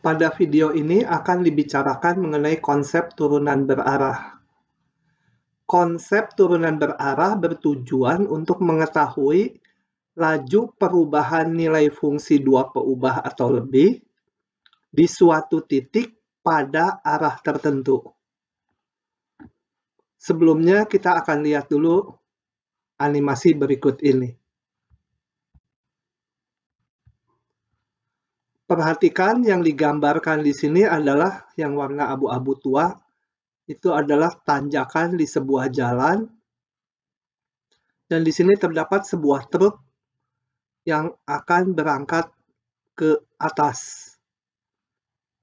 Pada video ini akan dibicarakan mengenai konsep turunan berarah. Konsep turunan berarah bertujuan untuk mengetahui laju perubahan nilai fungsi dua peubah atau lebih di suatu titik pada arah tertentu. Sebelumnya kita akan lihat dulu animasi berikut ini. Perhatikan yang digambarkan di sini adalah yang warna abu-abu tua. Itu adalah tanjakan di sebuah jalan. Dan di sini terdapat sebuah truk yang akan berangkat ke atas.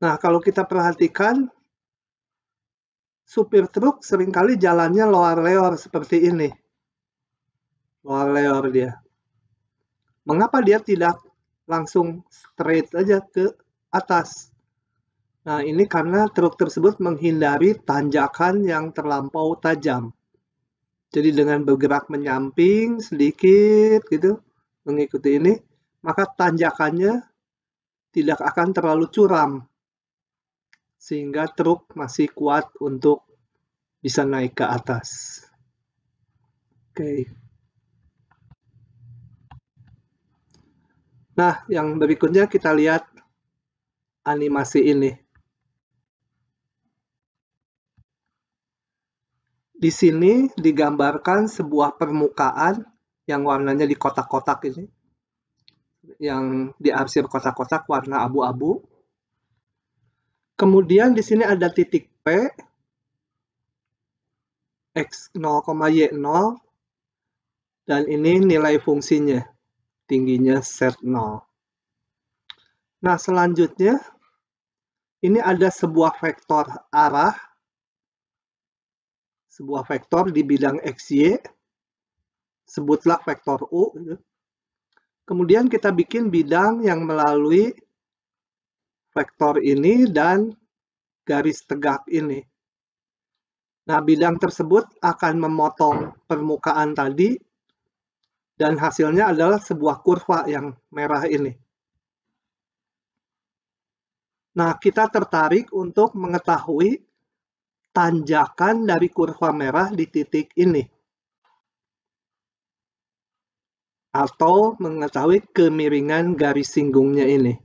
Nah, kalau kita perhatikan, supir truk seringkali jalannya loar-leor seperti ini. Loar-leor dia. Mengapa dia tidak langsung straight aja ke atas? Nah, ini karena truk tersebut menghindari tanjakan yang terlampau tajam. Jadi dengan bergerak menyamping sedikit gitu, mengikuti ini, maka tanjakannya tidak akan terlalu curam. Sehingga truk masih kuat untuk bisa naik ke atas. Oke. Nah, yang berikutnya kita lihat animasi ini. Di sini digambarkan sebuah permukaan yang warnanya di kotak-kotak ini. Yang diarsir kotak-kotak warna abu-abu. Kemudian di sini ada titik P, X0, Y0, dan ini nilai fungsinya, tingginya Z0. Nah, selanjutnya, ini ada sebuah vektor arah, sebuah vektor di bidang XY, sebutlah vektor U. Kemudian kita bikin bidang yang melalui vektor ini dan garis tegak ini. Nah, bidang tersebut akan memotong permukaan tadi dan hasilnya adalah sebuah kurva yang merah ini. Nah, kita tertarik untuk mengetahui tanjakan dari kurva merah di titik ini. Atau mengetahui kemiringan garis singgungnya ini.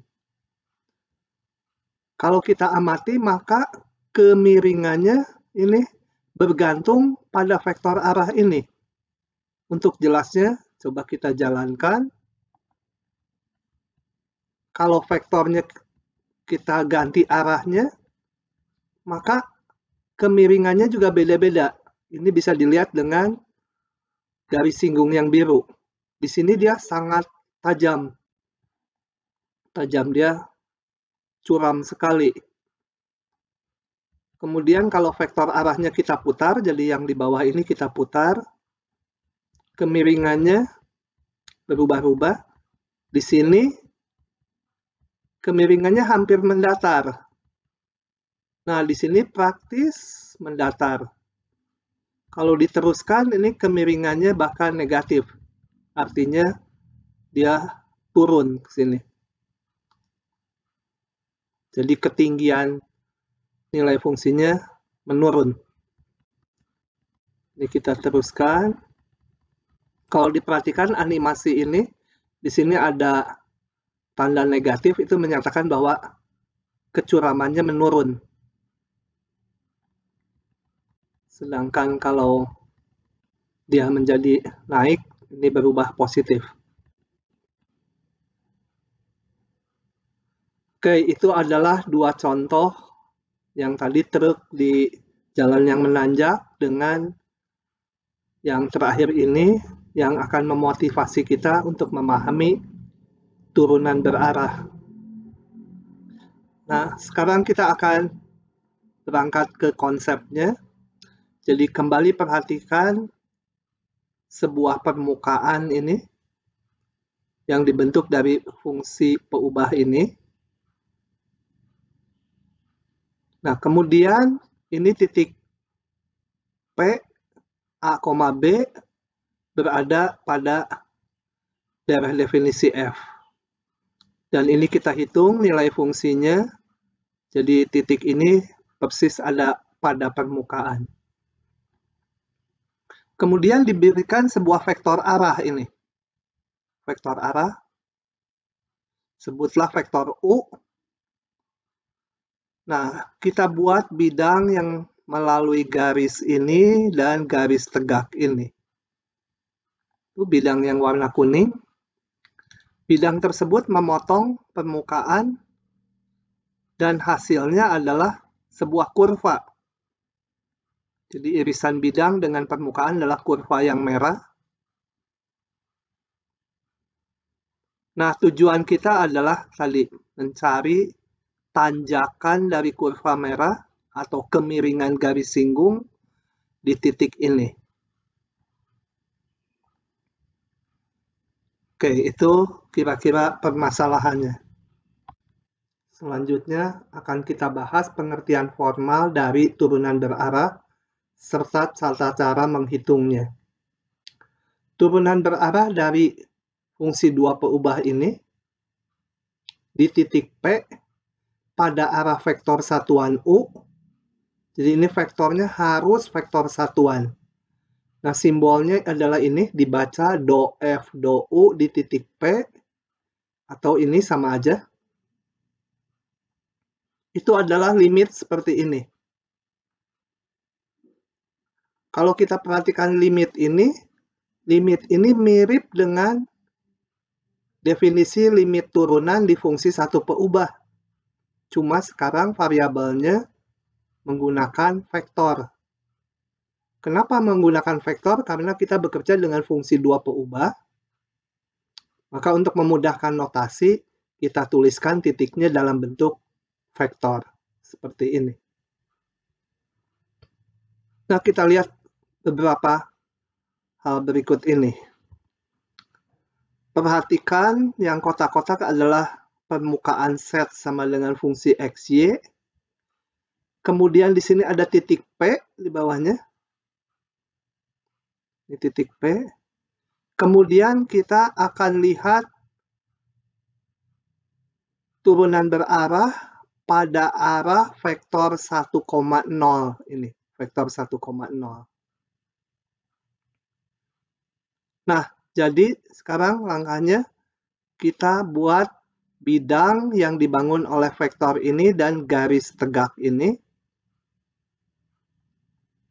Kalau kita amati, maka kemiringannya ini bergantung pada vektor arah ini. Untuk jelasnya, coba kita jalankan. Kalau vektornya kita ganti arahnya, maka kemiringannya juga beda-beda. Ini bisa dilihat dengan garis singgung yang biru. Di sini dia sangat tajam. Tajam, dia curam sekali. Kemudian kalau vektor arahnya kita putar, jadi yang di bawah ini kita putar, kemiringannya berubah-ubah. Di sini kemiringannya hampir mendatar. Nah, di sini praktis mendatar. Kalau diteruskan, ini kemiringannya bahkan negatif. Artinya dia turun ke sini. Jadi ketinggian nilai fungsinya menurun. Ini kita teruskan. Kalau diperhatikan animasi ini, di sini ada tanda negatif, itu menyatakan bahwa kecuramannya menurun. Sedangkan kalau dia menjadi naik, ini berubah positif. Oke, itu adalah dua contoh yang tadi truk di jalan yang menanjak dengan yang terakhir ini yang akan memotivasi kita untuk memahami turunan berarah. Nah, sekarang kita akan berangkat ke konsepnya. Jadi kembali perhatikan sebuah permukaan ini yang dibentuk dari fungsi peubah ini. Nah, kemudian ini titik P, A, B berada pada daerah definisi F. Dan ini kita hitung nilai fungsinya Jadi titik ini persis ada pada permukaan. Kemudian diberikan sebuah vektor arah ini. Vektor arah, sebutlah vektor U. Nah, kita buat bidang yang melalui garis ini dan garis tegak ini. Itu bidang yang warna kuning. Bidang tersebut memotong permukaan dan hasilnya adalah sebuah kurva. Jadi irisan bidang dengan permukaan adalah kurva yang merah. Nah, tujuan kita adalah tadi mencari tanjakan dari kurva merah atau kemiringan garis singgung di titik ini. Oke, itu kira-kira permasalahannya. Selanjutnya akan kita bahas pengertian formal dari turunan berarah serta tata cara menghitungnya. Turunan berarah dari fungsi dua peubah ini di titik P pada arah vektor satuan U. Jadi ini vektornya harus vektor satuan. Nah, simbolnya adalah ini, dibaca do F do U di titik P, atau ini sama aja. Itu adalah limit seperti ini. Kalau kita perhatikan limit ini mirip dengan definisi limit turunan di fungsi satu peubah. Cuma sekarang variabelnya menggunakan vektor. Kenapa menggunakan vektor? Karena kita bekerja dengan fungsi dua peubah. Maka untuk memudahkan notasi, kita tuliskan titiknya dalam bentuk vektor. Seperti ini. Nah, kita lihat beberapa hal berikut ini. Perhatikan yang kotak-kotak adalah permukaan set sama dengan fungsi XY. Kemudian di sini ada titik P di bawahnya. Ini titik P. Kemudian kita akan lihat turunan berarah pada arah vektor 1,0 ini, vektor 1,0. Nah, jadi sekarang langkahnya kita buat bidang yang dibangun oleh vektor ini dan garis tegak ini.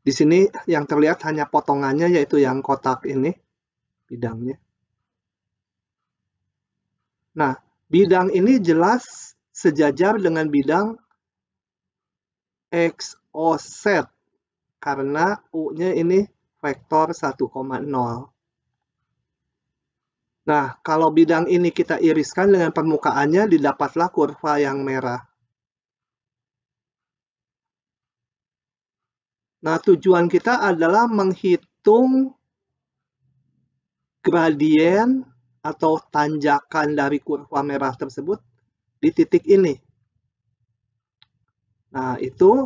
Di sini yang terlihat hanya potongannya, yaitu yang kotak ini, bidangnya. Nah, bidang ini jelas sejajar dengan bidang XO set, karena U-nya ini vektor 1,0. Nah, kalau bidang ini kita iriskan dengan permukaannya, didapatlah kurva yang merah. Nah, tujuan kita adalah menghitung gradien atau tanjakan dari kurva merah tersebut di titik ini. Nah, itu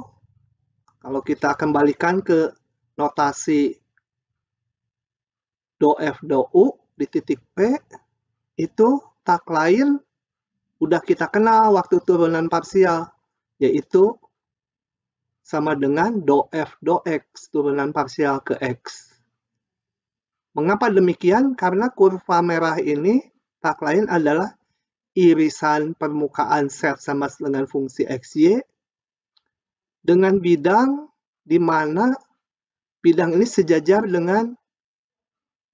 kalau kita kembalikan ke notasi do F do U di titik P, itu tak lain udah kita kenal waktu turunan parsial, yaitu sama dengan do F do X, turunan parsial ke X. Mengapa demikian? Karena kurva merah ini tak lain adalah irisan permukaan set sama dengan fungsi XY dengan bidang di mana bidang ini sejajar dengan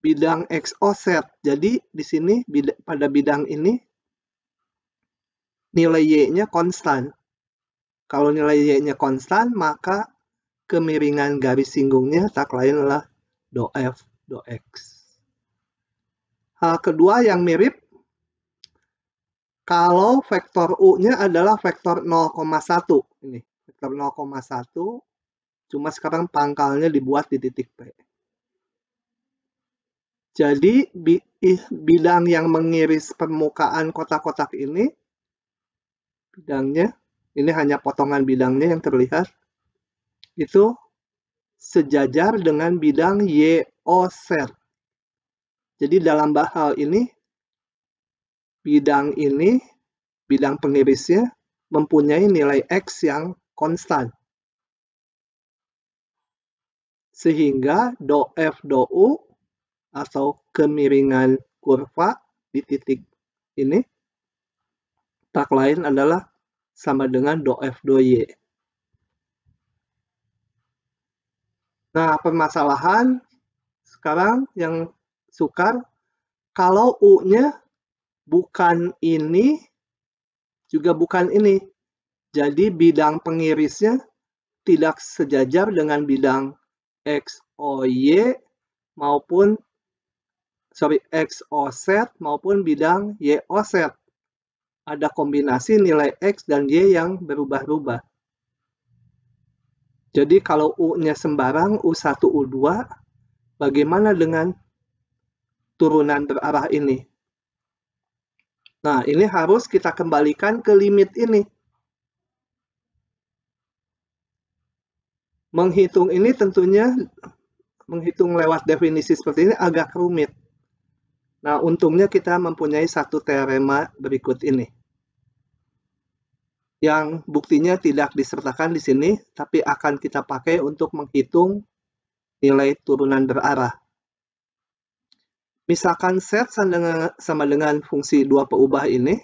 bidang XO set. Jadi di sini pada bidang ini nilai Y-nya konstan. Kalau nilai Y-nya konstan, maka kemiringan garis singgungnya tak lain adalah do F do X. Hal kedua yang mirip, kalau vektor U-nya adalah vektor 0,1. Ini, vektor 0,1, cuma sekarang pangkalnya dibuat di titik P. Jadi, bidang yang mengiris permukaan kotak-kotak ini, bidangnya, ini hanya potongan bidangnya yang terlihat, itu sejajar dengan bidang YO set. Jadi dalam hal ini, bidang pengirisnya mempunyai nilai X yang konstan. Sehingga do F do U atau kemiringan kurva di titik ini tak lain adalah sama dengan do F do Y. Nah, permasalahan sekarang yang sukar, kalau U-nya bukan ini, juga bukan ini. Jadi bidang pengirisnya tidak sejajar dengan bidang XOY maupun XOZ maupun bidang YOZ. Ada kombinasi nilai X dan Y yang berubah-ubah. Jadi kalau U-nya sembarang, U1, U2, bagaimana dengan turunan berarah ini? Nah, ini harus kita kembalikan ke limit ini. Menghitung ini tentunya, menghitung lewat definisi seperti ini agak rumit. Nah, untungnya kita mempunyai satu teorema berikut ini. Yang buktinya tidak disertakan di sini, tapi akan kita pakai untuk menghitung nilai turunan berarah. Misalkan Z sama dengan fungsi 2 peubah ini,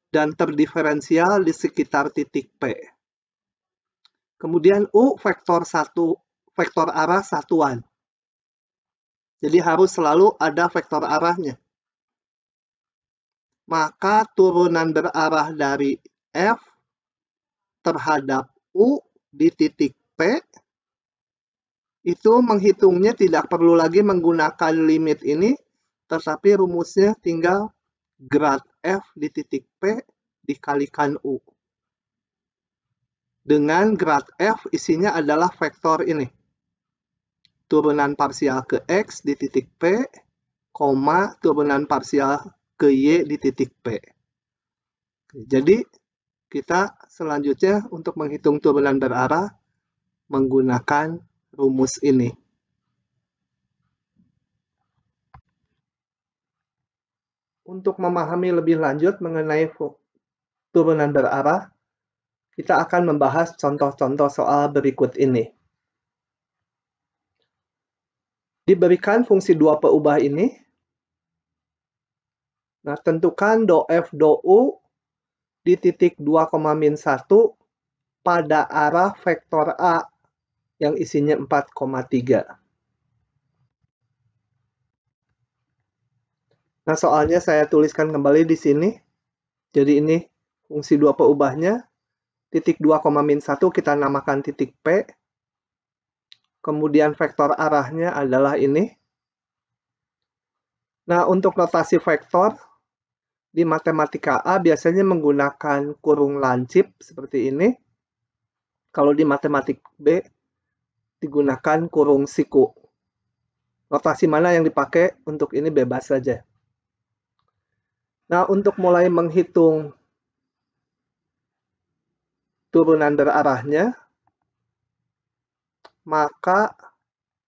dan terdiferensial di sekitar titik P. Kemudian U vektor arah satuan. Jadi harus selalu ada vektor arahnya. Maka turunan berarah dari F terhadap U di titik P itu menghitungnya tidak perlu lagi menggunakan limit ini, tetapi rumusnya tinggal grad F di titik P dikalikan U. Dengan grad F isinya adalah vektor ini. Turunan parsial ke X di titik P, koma turunan parsial ke Y di titik P. Jadi kita selanjutnya untuk menghitung turunan berarah menggunakan rumus ini. Untuk memahami lebih lanjut mengenai turunan berarah, kita akan membahas contoh-contoh soal berikut ini. Diberikan fungsi 2 peubah ini. Nah, tentukan do F do U di titik 2,-1 pada arah vektor A yang isinya 4,3. Nah, soalnya saya tuliskan kembali di sini. Jadi ini fungsi 2 peubahnya. Titik 2,-1 kita namakan titik P. Kemudian vektor arahnya adalah ini. Nah, untuk notasi vektor, di matematika A biasanya menggunakan kurung lancip seperti ini. Kalau di matematik B, digunakan kurung siku. Notasi mana yang dipakai untuk ini bebas saja. Nah, untuk mulai menghitung turunan berarahnya, maka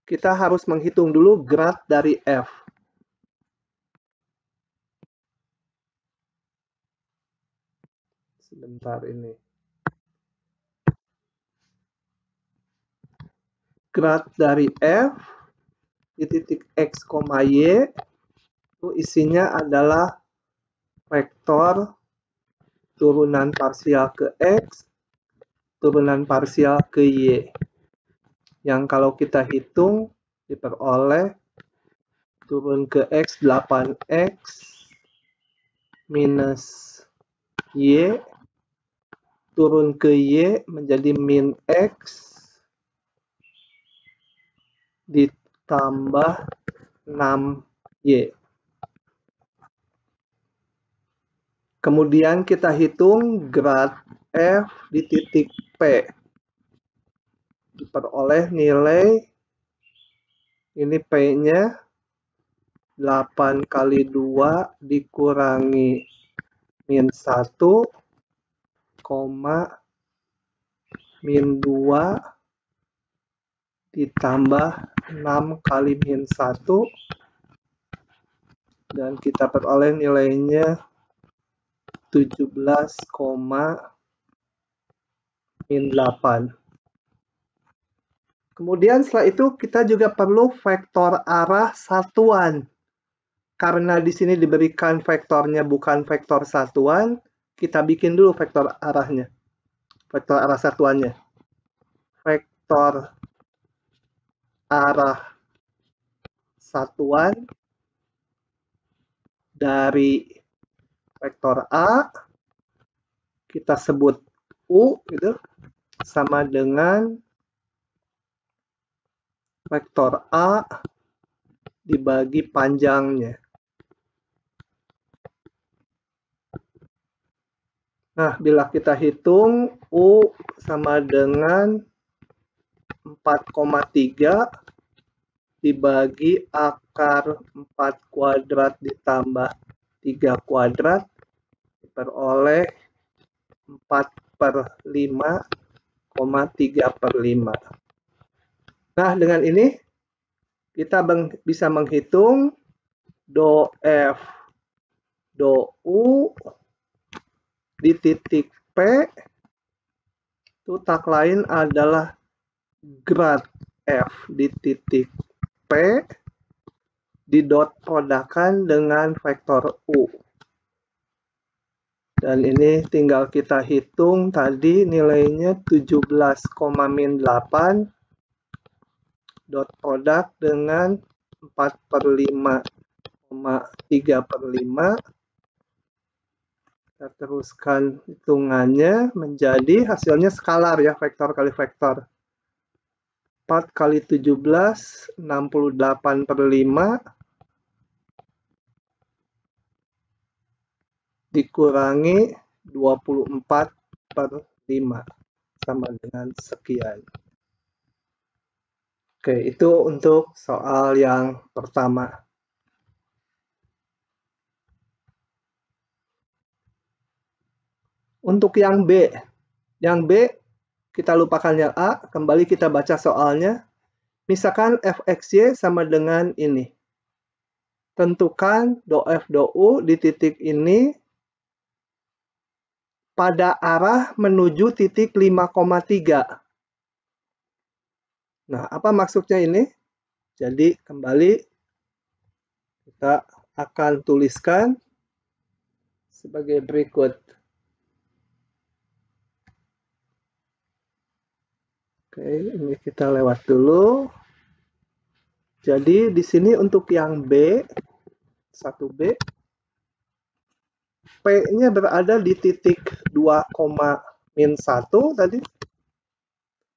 kita harus menghitung dulu grad dari F. Sebentar ini. Grad dari F di titik X, Y itu isinya adalah vektor turunan parsial ke X, turunan parsial ke Y. Yang kalau kita hitung diperoleh turun ke X 8X minus Y, turun ke Y menjadi min X ditambah 6Y. Kemudian kita hitung grad F di titik P. Diperoleh nilai, ini P-nya 8 kali 2 dikurangi min 1, min 2 ditambah 6 kali min 1, dan kita peroleh nilainya 17,8. Kemudian setelah itu kita juga perlu vektor arah satuan. Karena di sini diberikan vektornya bukan vektor satuan, kita bikin dulu vektor arahnya. Vektor arah satuannya. Vektor arah satuan dari vektor A, kita sebut U, gitu, sama dengan vektor A dibagi panjangnya. Nah, bila kita hitung U sama dengan 4,3 dibagi akar 4 kuadrat ditambah 3 kuadrat diperoleh 4/5,3/5. Nah, dengan ini kita bisa menghitung do F do U di titik P itu tak lain adalah grad F di titik P didot produkkan dengan vektor U. Dan ini tinggal kita hitung tadi nilainya 17,8 dot produk dengan 4/5,3/5. Kita teruskan hitungannya menjadi hasilnya skalar ya, vektor kali vektor. 4 kali 17, 68/5 dikurangi 24/5 sama dengan sekian. Oke, itu untuk soal yang pertama. Untuk yang B kita lupakan yang A, kembali kita baca soalnya. Misalkan fxy sama dengan ini. Tentukan do F do U di titik ini pada arah menuju titik 5,3. Nah, apa maksudnya ini? Jadi, kembali kita akan tuliskan sebagai berikut. Oke, ini kita lewat dulu. Jadi, di sini untuk yang B, 1B, P-nya berada di titik 2,-1 tadi.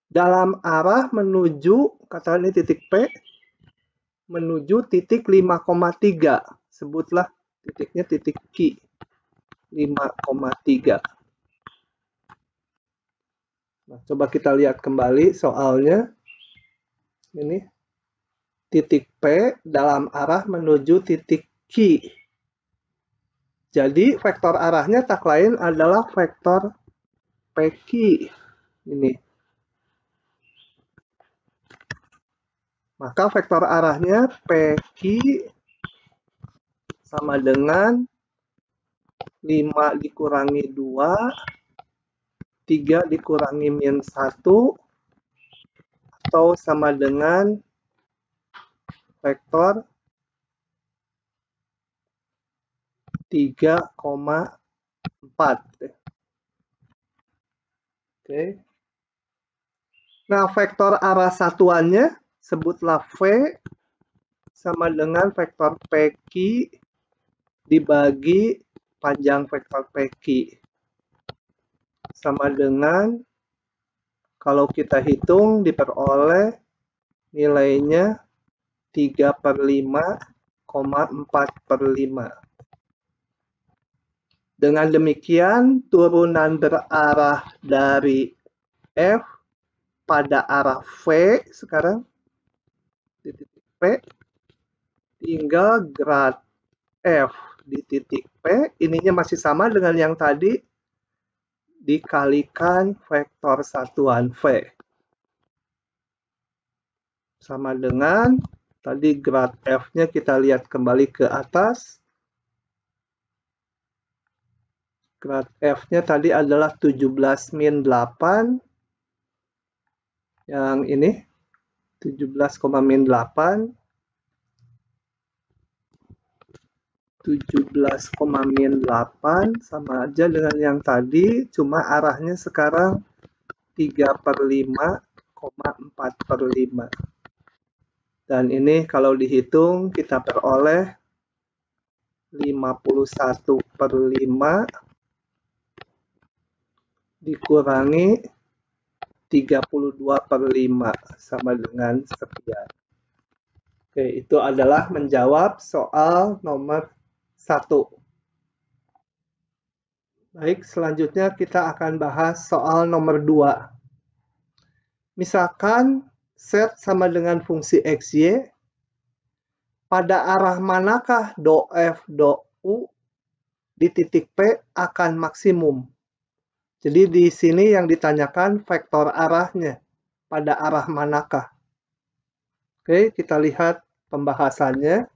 Dalam arah menuju, katakan ini titik P, menuju titik 5,3. Sebutlah titiknya titik Q, 5,3. Nah, coba kita lihat kembali soalnya. Ini titik P dalam arah menuju titik Q. Jadi vektor arahnya tak lain adalah vektor PQ. Ini. Maka vektor arahnya PQ sama dengan 5 dikurangi 2, 3 dikurangi -1, atau sama dengan vektor 3,4. Oke. Nah, vektor arah satuannya sebutlah V sama dengan vektor PQ dibagi panjang vektor PQ. Sama dengan, kalau kita hitung diperoleh nilainya 3/5,4/5. Dengan demikian, turunan berarah dari F pada arah V sekarang di titik P tinggal grad F di titik P, ininya masih sama dengan yang tadi, dikalikan vektor satuan V. Sama dengan tadi grad F-nya kita lihat kembali ke atas. Grad F-nya tadi adalah 17 min 8. Yang ini 17, min 8. 17, min 8 sama aja dengan yang tadi, cuma arahnya sekarang 3/5, 4/5. Dan ini kalau dihitung kita peroleh 51/5 dikurangi 32/5 sama dengan sekian. Oke, itu adalah menjawab soal nomor 1. Baik, selanjutnya kita akan bahas soal nomor 2. Misalkan Z sama dengan fungsi XY, pada arah manakah do F, do U di titik P akan maksimum? Jadi di sini yang ditanyakan vektor arahnya, pada arah manakah? Oke, kita lihat pembahasannya.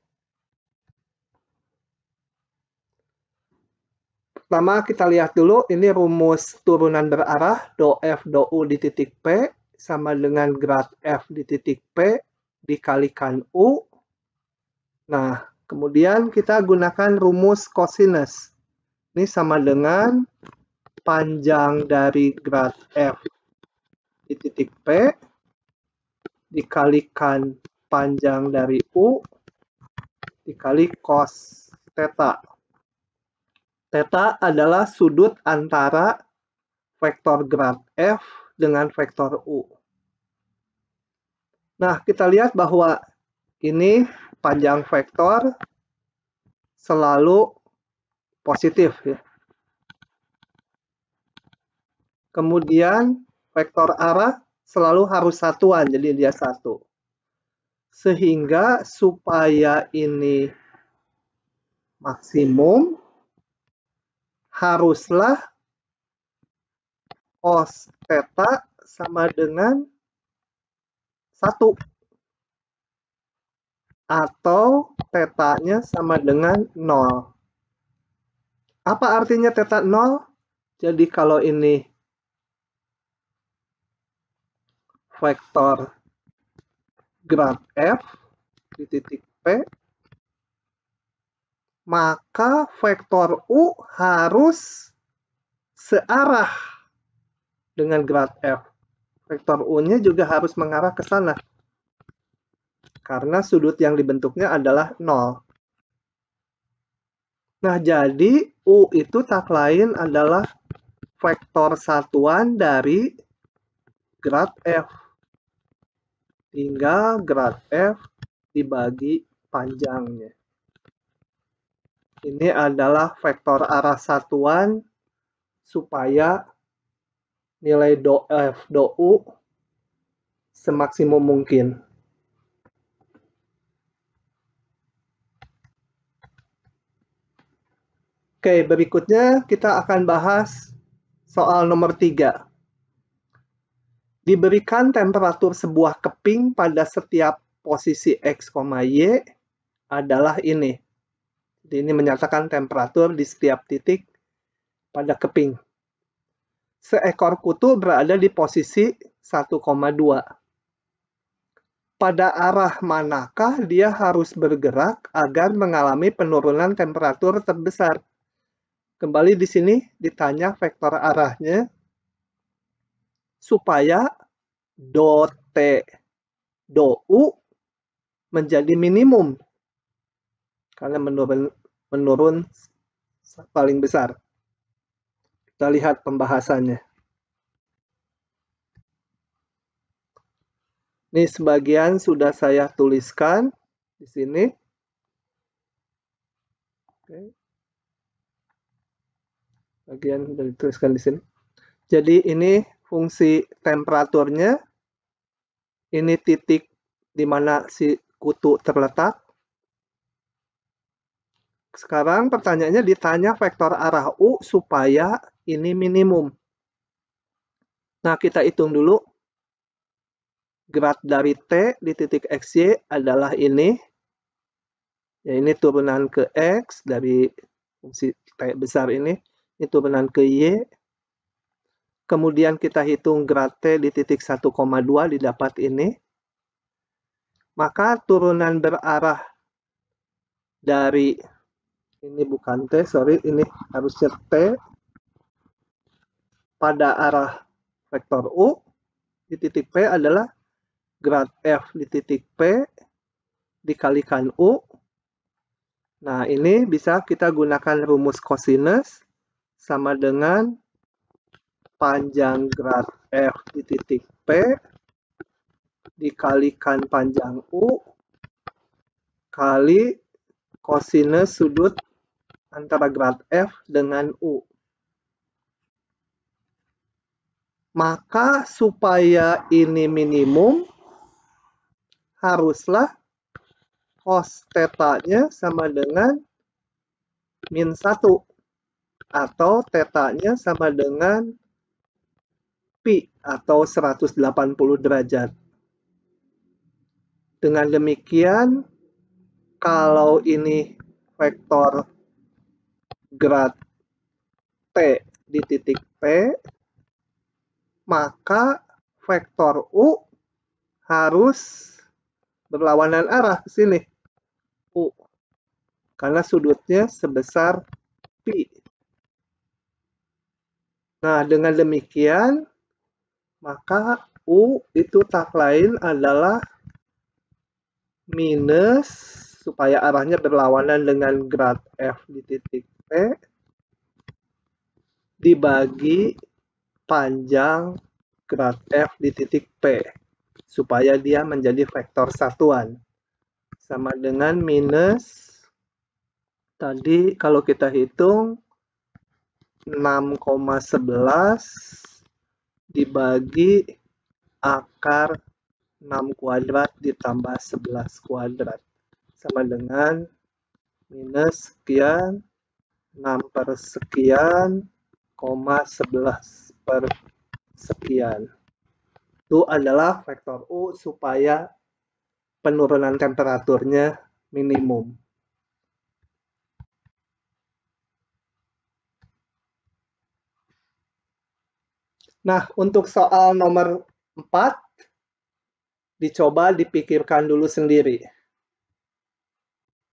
Pertama kita lihat dulu, ini rumus turunan berarah, do F, do U di titik P, sama dengan grad F di titik P, dikalikan U. Nah, kemudian kita gunakan rumus cosinus. Ini sama dengan panjang dari grad F di titik P dikalikan panjang dari U dikali cos theta. Theta adalah sudut antara vektor grad F dengan vektor U. Nah, kita lihat bahwa ini panjang vektor selalu positif, ya. Kemudian vektor arah selalu harus satuan, jadi dia 1. Sehingga supaya ini maksimum, haruslah cos theta sama dengan 1. Atau theta-nya sama dengan 0. Apa artinya theta 0? Jadi kalau ini vektor grad F di titik P, maka vektor U harus searah dengan grad F. Vektor U-nya juga harus mengarah ke sana. Karena sudut yang dibentuknya adalah 0. Nah, jadi U itu tak lain adalah vektor satuan dari grad F. Tinggal grad F dibagi panjangnya. Ini adalah vektor arah satuan supaya nilai do F, do U semaksimum mungkin. Oke, berikutnya kita akan bahas soal nomor 3. Diberikan temperatur sebuah keping pada setiap posisi X, Y adalah ini. Jadi ini menyatakan temperatur di setiap titik pada keping. Seekor kutu berada di posisi 1,2. Pada arah manakah dia harus bergerak agar mengalami penurunan temperatur terbesar? Kembali di sini ditanya vektor arahnya supaya do T, do U menjadi minimum. Karena menurun paling besar. Kita lihat pembahasannya. Ini sebagian sudah saya tuliskan di sini. Oke. Bagian sudah dituliskan di sini. Jadi ini fungsi temperaturnya. Ini titik di mana si kutu terletak. Sekarang pertanyaannya ditanya vektor arah U supaya ini minimum. Nah, kita hitung dulu. Grad dari T di titik XY adalah ini. Ya, ini turunan ke X dari fungsi T besar ini. ini turunan ke Y. Kemudian kita hitung grad T di titik 1,2 didapat ini. Maka turunan berarah dari, ini bukan T, sorry, ini harusnya T, pada arah vektor U di titik P adalah grad F di titik P dikalikan U. Nah, ini bisa kita gunakan rumus kosinus sama dengan panjang grad F di titik P dikalikan panjang U kali kosinus sudut antara grad F dengan U. Maka supaya ini minimum, haruslah cos θ-nya sama dengan min 1 atau θ-nya sama dengan pi atau 180 derajat. Dengan demikian, kalau ini vektor grad T di titik P, maka vektor U harus berlawanan arah ke sini. U. Karena sudutnya sebesar pi. Nah, dengan demikian, maka U itu tak lain adalah minus, supaya arahnya berlawanan dengan grad F di titik P, dibagi panjang grad F di titik P, supaya dia menjadi vektor satuan. Sama dengan minus, tadi kalau kita hitung, 6,11 dibagi akar 6 kuadrat ditambah 11 kuadrat. Sama dengan minus sekian, 6 per sekian, 11 per sekian. Itu adalah vektor U supaya penurunan temperaturnya minimum. Nah, untuk soal nomor 4, dicoba dipikirkan dulu sendiri.